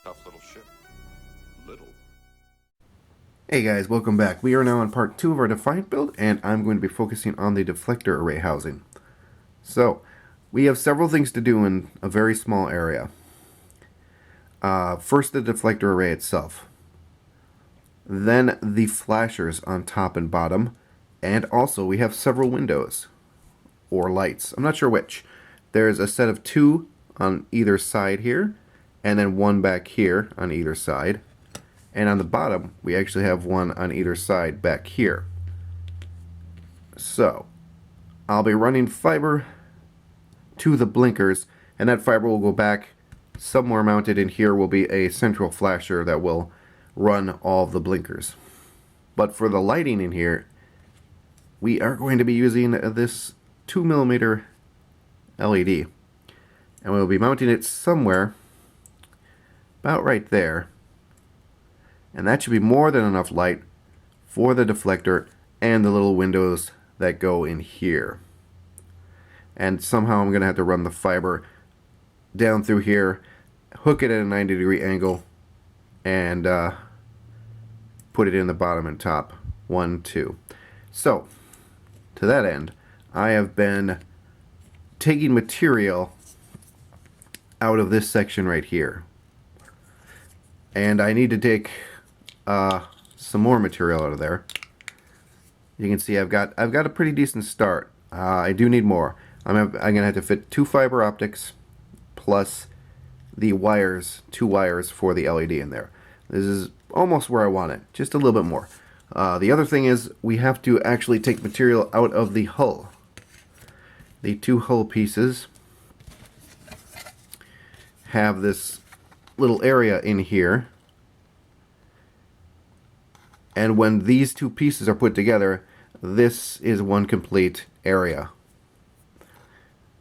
Tough little ship. Little. Hey guys, welcome back. We are now on part 2 of our Defiant build, and I'm going to be focusing on the Deflector Array housing. So, we have several things to do in a very small area. First, the Deflector Array itself. Then, the flashers on top and bottom. And also, we have several windows. Or lights. I'm not sure which. There's a set of 2 on either side here. And then 1 back here on either side. And on the bottom, we actually have 1 on either side back here. So, I'll be running fiber to the blinkers, and that fiber will go back. Somewhere mounted in here will be a central flasher that will run all of the blinkers. But for the lighting in here, we are going to be using this 2mm LED. And we'll be mounting it somewhere about right there. And that should be more than enough light for the deflector and the little windows that go in here. And somehow I'm going to have to run the fiber down through here, hook it at a 90-degree angle, and put it in the bottom and top. 1, 2. So, to that end, I have been taking material out of this section right here. And I need to take some more material out of there. You can see I've got a pretty decent start. I do need more. I'm gonna have to fit 2 fiber optics plus the wires, 2 wires for the LED in there. This is almost where I want it, just a little bit more. The other thing is we have to actually take material out of the hull. The 2 hull pieces have this little area in here. And when these 2 pieces are put together, this is one complete area.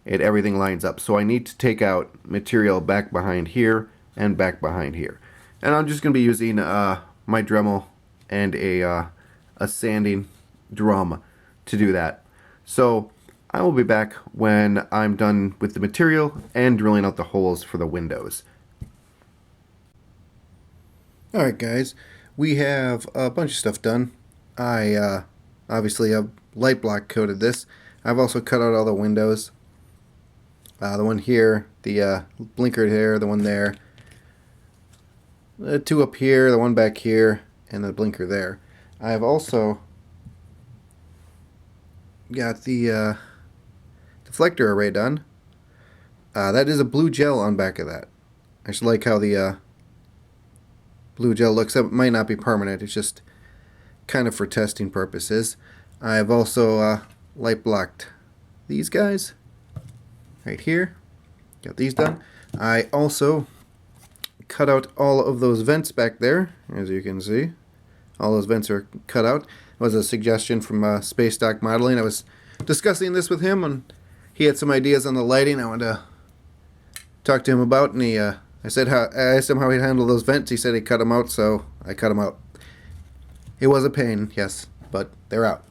Everything lines up. So I need to take out material back behind here and back behind here. And I'm just going to be using my Dremel and a sanding drum to do that. So I will be back when I'm done with the material and drilling out the holes for the windows. Alright guys. We have a bunch of stuff done. I obviously have light block coated this. I've also cut out all the windows. The one here, the blinker there, the one there. The 2 up here, the one back here, and the blinker there. I have also got the deflector array done. That is a blue gel on back of that. I just like how the blue gel looks. It might not be permanent, it's just kind of for testing purposes. I've also light blocked these guys right here. Got these done. I also cut out all of those vents back there, as you can see. All those vents are cut out. It was a suggestion from Space Dock Modeling. I was discussing this with him, and he had some ideas on the lighting I wanted to talk to him about, and I asked him how he'd handle those vents. He said he'd cut them out, so I cut them out. It was a pain, yes, but they're out.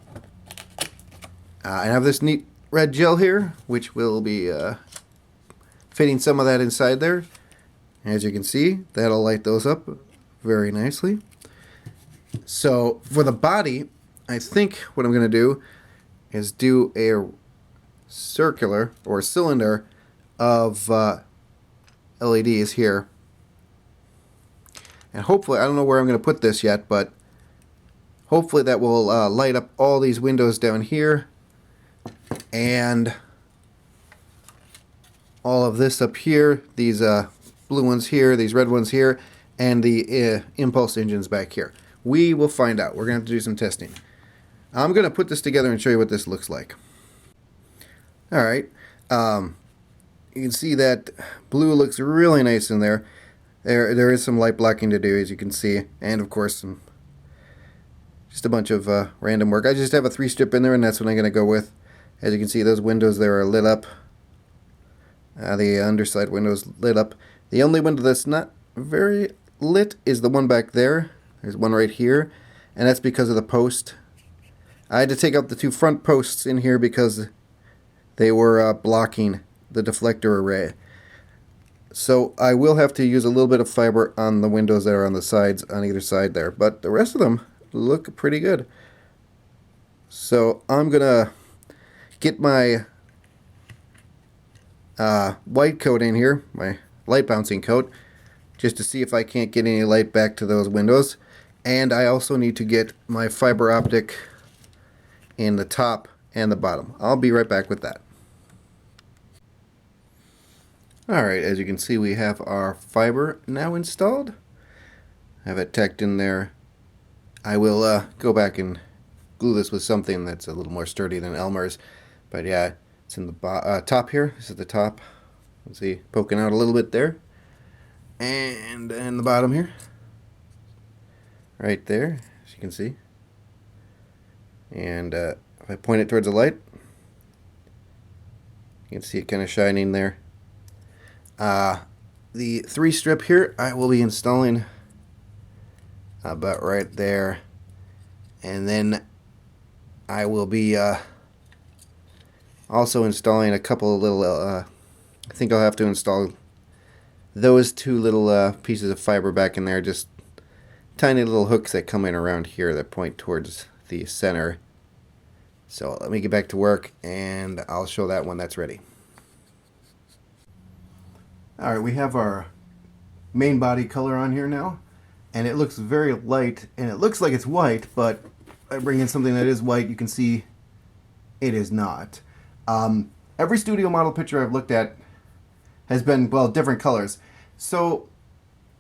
I have this neat red gel here, which will be fitting some of that inside there. As you can see, that'll light those up very nicely. So for the body, I think what I'm going to do is do a circular or cylinder of LEDs here, and hopefully, I don't know where I'm going to put this yet, but hopefully that will light up all these windows down here and all of this up here, these blue ones here, these red ones here, and the impulse engines back here. We will find out. We're going to have to do some testing. I'm going to put this together and show you what this looks like. Alright, you can see that blue looks really nice in there. There is some light blocking to do, as you can see, and of course just a bunch of random work. I just have a 3-strip in there, and that's what I'm going to go with. As you can see, those windows there are lit up. The underside windows lit up. The only window that's not very lit is the one back there. There's one right here, and that's because of the post. I had to take out the 2 front posts in here because they were blocking the deflector array. So I will have to use a little bit of fiber on the windows that are on the sides, on either side there, but the rest of them look pretty good. So I'm gonna get my white coat in here, my light bouncing coat, just to see if I can't get any light back to those windows. And I also need to get my fiber optic in the top and the bottom. I'll be right back with that. Alright, as you can see, we have our fiber now installed. I have it tacked in there. I will go back and glue this with something that's a little more sturdy than Elmer's. But yeah, it's in the top here. This is the top. Let's see, poking out a little bit there. And in the bottom here. Right there, as you can see. And if I point it towards the light, you can see it kind of shining there. The 3 strip here I will be installing about right there, and then I will be also installing a couple of little I think I'll have to install those 2 little pieces of fiber back in there, just tiny little hooks that come in around here that point towards the center. So let me get back to work and I'll show that when that's ready. Alright, we have our main body color on here now, and it looks very light, and it looks like it's white, but I bring in something that is white, you can see it is not. Every studio model picture I've looked at has been, well, different colors. So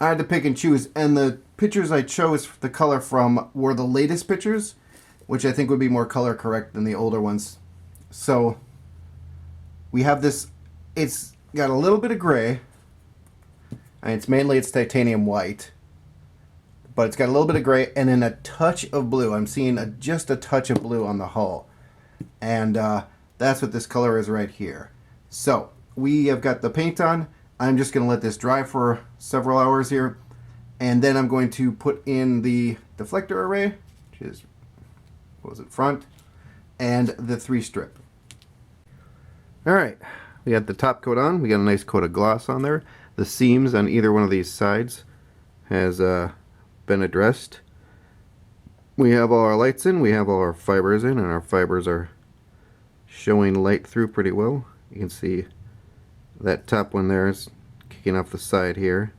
I had to pick and choose, and the pictures I chose the color from were the latest pictures, which I think would be more color correct than the older ones. So we have this, it's got a little bit of gray, and it's titanium white, but it's got a little bit of gray and then a touch of blue. I'm seeing just a touch of blue on the hull, and that's what this color is right here. So we have got the paint on. I'm just going to let this dry for several hours here, and then I'm going to put in the deflector array, which is, what was it, front, and the 3 strip. Alright, we got the top coat on. We got a nice coat of gloss on there. The seams on either one of these sides has been addressed. We have all our lights in, we have all our fibers in, and our fibers are showing light through pretty well. You can see that top one there is kicking off the side here,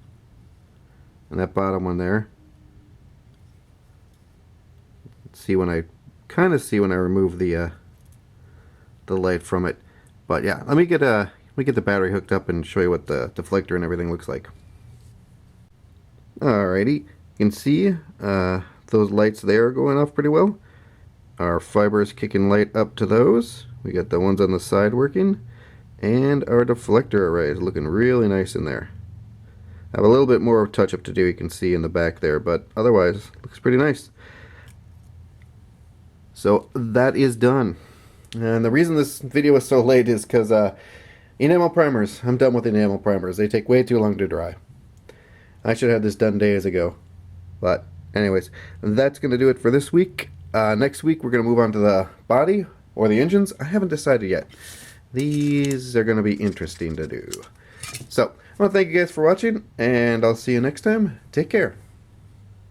and that bottom one there. See when I kind of see when I remove the light from it. But yeah, let me get the battery hooked up and show you what the deflector and everything looks like. Alrighty, you can see those lights there are going off pretty well. Our fibers kicking light up to those. We got the ones on the side working, and our deflector array is looking really nice in there. I have a little bit more touch up to do, you can see in the back there, but otherwise looks pretty nice. So that is done. And the reason this video is so late is because enamel primers, I'm done with enamel primers. They take way too long to dry. I should have this done days ago. But anyways, that's going to do it for this week. Next week we're going to move on to the body or the engines. I haven't decided yet. These are going to be interesting to do. So, I want to thank you guys for watching, and I'll see you next time. Take care.